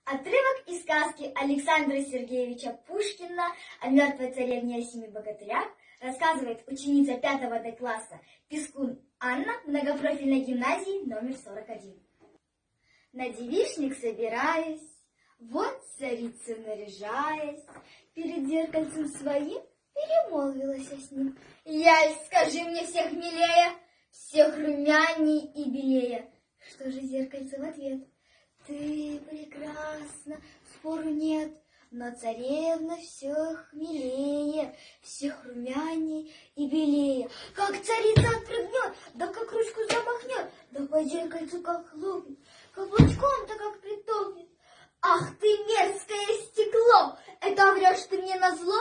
Отрывок из сказки Александра Сергеевича Пушкина о мертвой царевне и 7 богатырях рассказывает ученица 5 Д класса Пискун Анна многопрофильной гимназии номер 41. На девичник собираясь, вот царица наряжаясь, перед зеркальцем своим перемолвилась с ним. Яль, скажи мне всех милее, всех румяней и белее. Что же зеркальце в ответ? Ты прекрасна, спору нет, но царевна всех милее, всех румяней и белее. Как царица отпрыгнет, да как ручку замахнет, да по зеркальцу как хлопнет, каблучком-то как притопнет. Ах ты мерзкое стекло, это врешь ты мне назло.